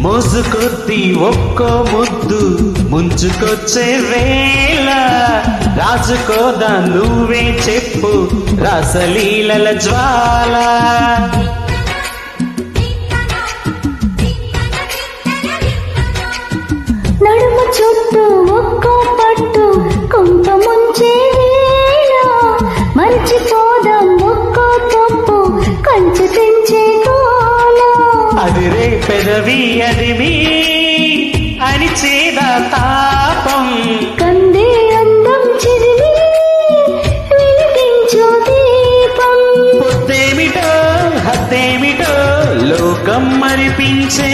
మోసుకొద్ది ఒక్కో ముద్దు ముంచుకొచ్చే వేళ రాజుకోదా నువ్వే చెప్పు రాసలీలల జ్వాల. నడుము చుట్టూ ఒక్కో పట్టు కొంత ముంచే వేళ మర్చిపోదాం ఒక్కో తప్పు కంచె తెంచే గోల. అది రే పెదవి అదిమి అణిచేదా తాపం కందే అందం చిదిమి వెలిగించు దీపం. పొత్తేమిటో హత్తేమిటో లోకం మరిపించే